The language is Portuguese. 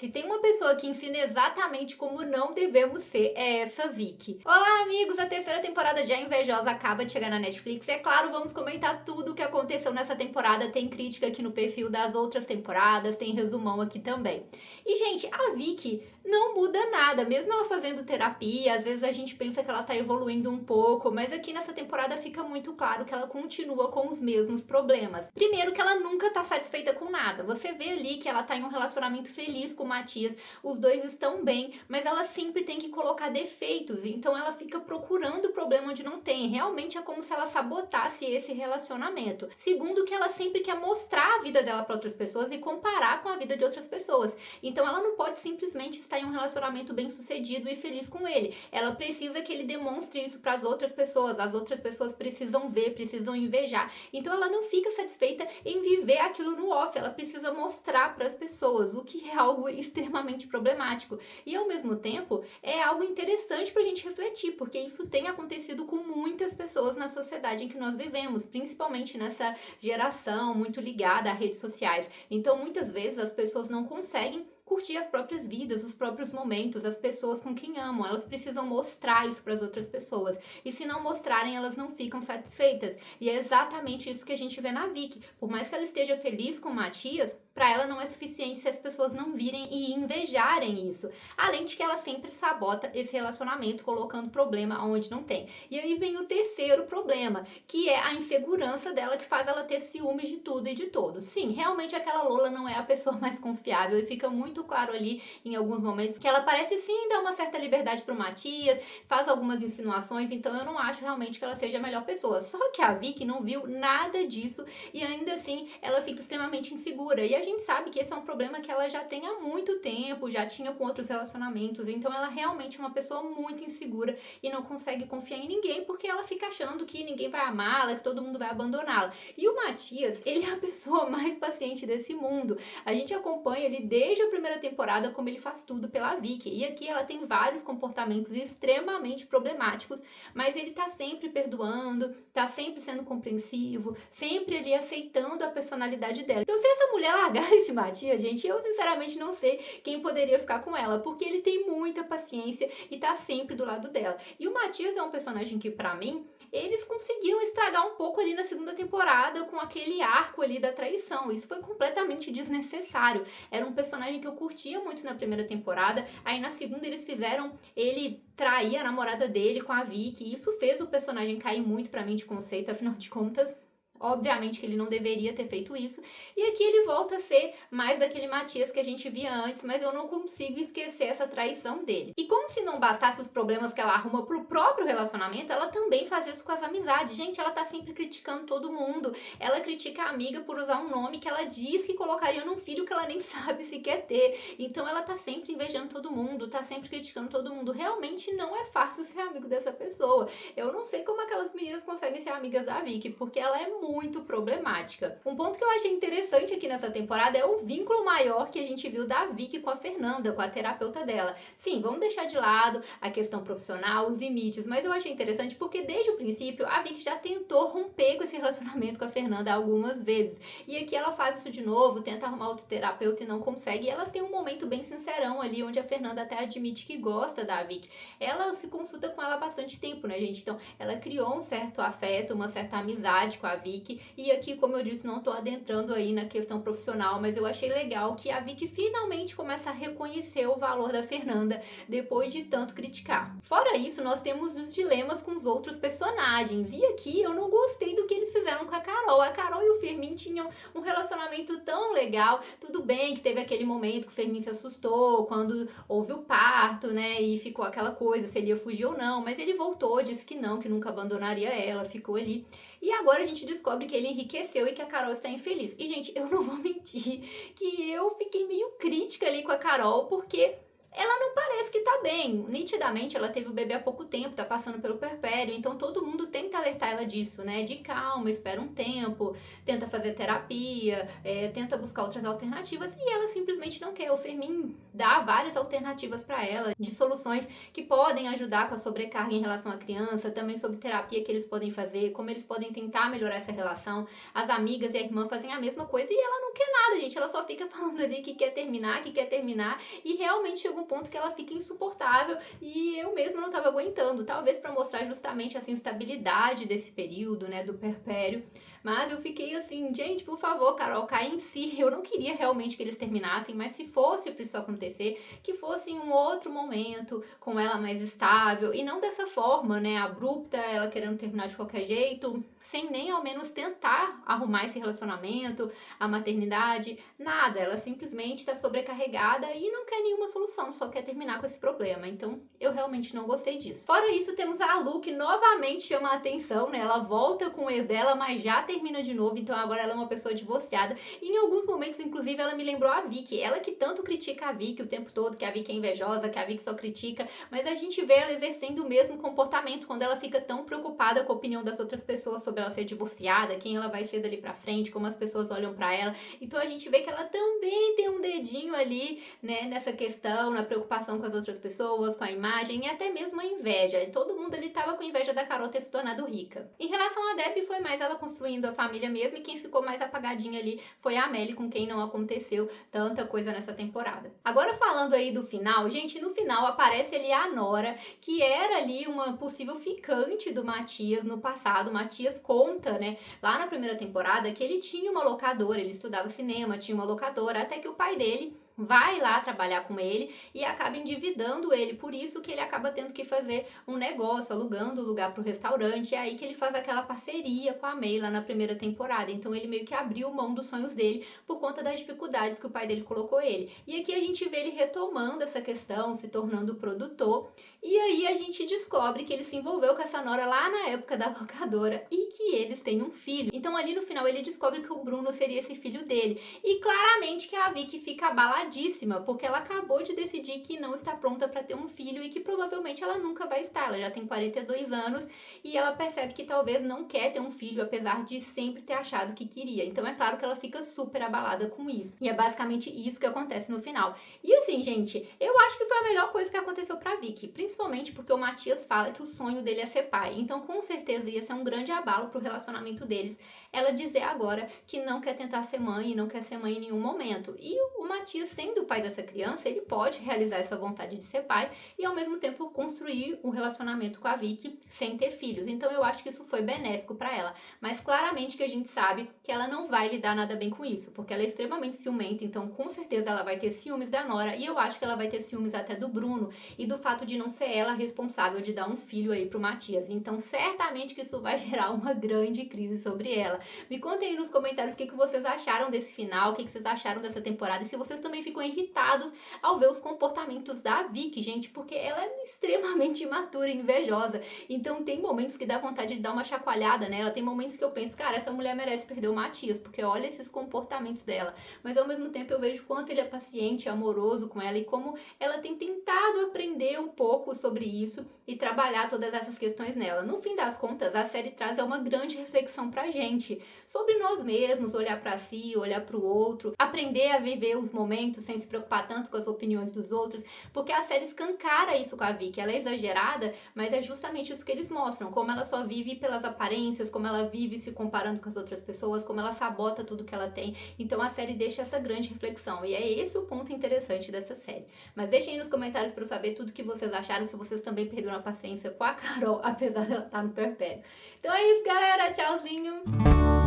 Se tem uma pessoa que ensina exatamente como não devemos ser, é essa Vicky. Olá, amigos! A terceira temporada de A Invejosa acaba de chegar na Netflix. É claro, vamos comentar tudo o que aconteceu nessa temporada. Tem crítica aqui no perfil das outras temporadas, tem resumão aqui também. E, gente, a Vicky não muda nada, mesmo ela fazendo terapia, às vezes a gente pensa que ela tá evoluindo um pouco, mas aqui nessa temporada fica muito claro que ela continua com os mesmos problemas. Primeiro que ela nunca tá satisfeita com nada. Você vê ali que ela tá em um relacionamento feliz com o Matias, os dois estão bem, mas ela sempre tem que colocar defeitos, então ela fica procurando o problema onde não tem. Realmente é como se ela sabotasse esse relacionamento. Segundo que ela sempre quer mostrar a vida dela para outras pessoas e comparar com a vida de outras pessoas. Então ela não pode simplesmente estar em um relacionamento bem sucedido e feliz com ele. Ela precisa que ele demonstre isso para as outras pessoas precisam ver, precisam invejar. Então ela não fica satisfeita em viver aquilo no off, ela precisa mostrar para as pessoas, o que é algo extremamente problemático. E ao mesmo tempo é algo interessante para a gente refletir, porque isso tem acontecido com muitas pessoas na sociedade em que nós vivemos, principalmente nessa geração muito ligada a redes sociais. Então muitas vezes as pessoas não conseguem curtir as próprias vidas, os próprios momentos, as pessoas com quem amam. Elas precisam mostrar isso para as outras pessoas. E se não mostrarem, elas não ficam satisfeitas. E é exatamente isso que a gente vê na Vicky. Por mais que ela esteja feliz com o Matias, para ela não é suficiente se as pessoas não virem e invejarem isso. Além de que ela sempre sabota esse relacionamento, colocando problema onde não tem. E aí vem o terceiro problema, que é a insegurança dela, que faz ela ter ciúmes de tudo e de todos. Sim, realmente aquela Lola não é a pessoa mais confiável e fica muito claro ali em alguns momentos que ela parece sim dar uma certa liberdade pro Matias, faz algumas insinuações, então eu não acho realmente que ela seja a melhor pessoa. Só que a Vicky não viu nada disso e ainda assim ela fica extremamente insegura. E a gente sabe que esse é um problema que ela já tem há muito tempo, já tinha com outros relacionamentos, então ela realmente é uma pessoa muito insegura e não consegue confiar em ninguém porque ela fica achando que ninguém vai amá-la, que todo mundo vai abandoná-la. E o Matias, ele é a pessoa mais paciente desse mundo. A gente acompanha ele desde a primeira temporada como ele faz tudo pela Vicky, e aqui ela tem vários comportamentos extremamente problemáticos, mas ele tá sempre perdoando, tá sempre sendo compreensivo, sempre ali aceitando a personalidade dela. Então se essa mulher largar esse Matias, gente, eu sinceramente não sei quem poderia ficar com ela, porque ele tem muita paciência e tá sempre do lado dela. E o Matias é um personagem que, pra mim, eles conseguiram estragar um pouco ali na segunda temporada com aquele arco ali da traição. Isso foi completamente desnecessário. Era um personagem que eu curtia muito na primeira temporada, aí na segunda eles fizeram ele trair a namorada dele com a Vicky, e isso fez o personagem cair muito pra mim de conceito, afinal de contas, obviamente que ele não deveria ter feito isso. E aqui ele volta a ser mais daquele Matias que a gente via antes, mas eu não consigo esquecer essa traição dele. E como se não bastasse os problemas que ela arruma pro próprio relacionamento, ela também faz isso com as amizades. Gente, ela tá sempre criticando todo mundo. Ela critica a amiga por usar um nome que ela diz que colocaria num filho que ela nem sabe se quer ter. Então ela tá sempre invejando todo mundo, tá sempre criticando todo mundo. Realmente não é fácil ser amigo dessa pessoa. Eu não sei como aquelas meninas conseguem ser amigas da Vicky, porque ela é muito problemática. Um ponto que eu achei interessante aqui nessa temporada é o vínculo maior que a gente viu da Vicky com a Fernanda, com a terapeuta dela. Sim, vamos deixar de lado a questão profissional, os limites, mas eu achei interessante porque desde o princípio a Vicky já tentou romper com esse relacionamento com a Fernanda algumas vezes. E aqui ela faz isso de novo, tenta arrumar outro terapeuta e não consegue. E elas têm um momento bem sincerão ali, onde a Fernanda até admite que gosta da Vicky. Ela se consulta com ela há bastante tempo, né, gente? Então, ela criou um certo afeto, uma certa amizade com a Vicky. E aqui, como eu disse, não tô adentrando aí na questão profissional, mas eu achei legal que a Vicky finalmente começa a reconhecer o valor da Fernanda depois de tanto criticar. Fora isso, nós temos os dilemas com os outros personagens. E aqui eu não gostei do que eles fizeram com a Carol. A Carol e o Fermin tinham um relacionamento tão legal. Tudo bem que teve aquele momento que o Fermin se assustou quando houve o parto, né? E ficou aquela coisa, se ele ia fugir ou não. Mas ele voltou, disse que não, que nunca abandonaria ela, ficou ali. E agora a gente descobre que ele enriqueceu e que a Carol está infeliz. E, gente, eu não vou mentir que eu fiquei meio crítica ali com a Carol, porque ela não parece que tá bem. Nitidamente, ela teve o bebê há pouco tempo, tá passando pelo puerpério, então todo mundo tenta alertar ela disso, né? De calma, espera um tempo, tenta fazer terapia, tenta buscar outras alternativas, e ela simplesmente não quer. O Fermin dá várias alternativas para ela, de soluções que podem ajudar com a sobrecarga em relação à criança, também sobre terapia que eles podem fazer, como eles podem tentar melhorar essa relação. As amigas e a irmã fazem a mesma coisa e ela não quer nada, gente. Ela só fica falando ali que quer terminar, e realmente chega um ponto que ela fica insuportável e eu mesma não tava aguentando, talvez para mostrar justamente essa instabilidade desse período, né, do puerpério. Mas eu fiquei assim, gente, por favor, Carol, cai em si. Eu não queria realmente que eles terminassem, mas se fosse pra isso acontecer, que fosse em um outro momento, com ela mais estável, e não dessa forma, né, abrupta, ela querendo terminar de qualquer jeito, sem nem ao menos tentar arrumar esse relacionamento, a maternidade, nada. Ela simplesmente está sobrecarregada e não quer nenhuma solução, só quer terminar com esse problema. Então, eu realmente não gostei disso. Fora isso, temos a Lu, que novamente chama a atenção, né? Ela volta com o ex dela, mas já termina de novo, então agora ela é uma pessoa divorciada. E em alguns momentos, inclusive, ela me lembrou a Vicky. Ela que tanto critica a Vicky o tempo todo, que a Vicky é invejosa, que a Vicky só critica, mas a gente vê ela exercendo o mesmo comportamento quando ela fica tão preocupada com a opinião das outras pessoas sobre ela ser divorciada, quem ela vai ser dali pra frente, como as pessoas olham pra ela. Então a gente vê que ela também tem um dedinho ali, né, nessa questão, na preocupação com as outras pessoas, com a imagem e até mesmo a inveja. Todo mundo ali tava com inveja da Carol ter se tornado rica. Em relação a Debbie, foi mais ela construindo a família mesmo, e quem ficou mais apagadinha ali foi a Amélie, com quem não aconteceu tanta coisa nessa temporada. Agora falando aí do final, gente, no final aparece ali a Nora, que era ali uma possível ficante do Matias no passado. O Matias conta, né, lá na primeira temporada, que ele tinha uma locadora, ele estudava cinema, tinha uma locadora, até que o pai dele vai lá trabalhar com ele e acaba endividando ele, por isso que ele acaba tendo que fazer um negócio, alugando o lugar pro restaurante, é aí que ele faz aquela parceria com a May lá na primeira temporada. Então ele meio que abriu mão dos sonhos dele por conta das dificuldades que o pai dele colocou ele. E aqui a gente vê ele retomando essa questão, se tornando produtor, e aí a gente descobre que ele se envolveu com essa Nora lá na época da locadora e que eles têm um filho. Então ali no final ele descobre que o Bruno seria esse filho dele. E claramente que a Vicky fica abaladíssima, porque ela acabou de decidir que não está pronta para ter um filho e que provavelmente ela nunca vai estar. Ela já tem 42 anos e ela percebe que talvez não quer ter um filho, apesar de sempre ter achado que queria. Então é claro que ela fica super abalada com isso. E é basicamente isso que acontece no final. E assim, gente, eu acho que foi a melhor coisa que aconteceu pra Vicky, principalmente porque o Matias fala que o sonho dele é ser pai. Então com certeza ia ser um grande abalo pro relacionamento deles ela dizer agora que não quer tentar ser mãe e não quer ser mãe em nenhum momento. E o Matias, sendo o pai dessa criança, ele pode realizar essa vontade de ser pai e ao mesmo tempo construir um relacionamento com a Vicky sem ter filhos. Então eu acho que isso foi benéfico para ela. Mas claramente que a gente sabe que ela não vai lidar nada bem com isso, porque ela é extremamente ciumenta, então com certeza ela vai ter ciúmes da Nora e eu acho que ela vai ter ciúmes até do Bruno e do fato de não ser ela responsável de dar um filho aí pro Matias. Então certamente que isso vai gerar uma grande crise sobre ela. Me contem aí nos comentários o que vocês acharam desse final, o que vocês acharam dessa temporada e se vocês também ficam irritados ao ver os comportamentos da Vicky, gente, porque ela é extremamente imatura e invejosa. Então tem momentos que dá vontade de dar uma chacoalhada nela, tem momentos que eu penso, cara, essa mulher merece perder o Matias, porque olha esses comportamentos dela. Mas ao mesmo tempo eu vejo quanto ele é paciente, amoroso com ela e como ela tem tentado aprender um pouco sobre isso e trabalhar todas essas questões nela. No fim das contas, a série traz uma grande reflexão pra gente sobre nós mesmos, olhar pra si, olhar pro outro, aprender a viver os momentos sem se preocupar tanto com as opiniões dos outros, porque a série escancara isso com a Vicky. Ela é exagerada, mas é justamente isso que eles mostram, como ela só vive pelas aparências, como ela vive se comparando com as outras pessoas, como ela sabota tudo que ela tem. Então a série deixa essa grande reflexão e é esse o ponto interessante dessa série. Mas deixem aí nos comentários pra eu saber tudo que vocês acharam, se vocês também perderam a paciência com a Carol, apesar dela estar no puerpério. Então é isso, galera. Tchauzinho!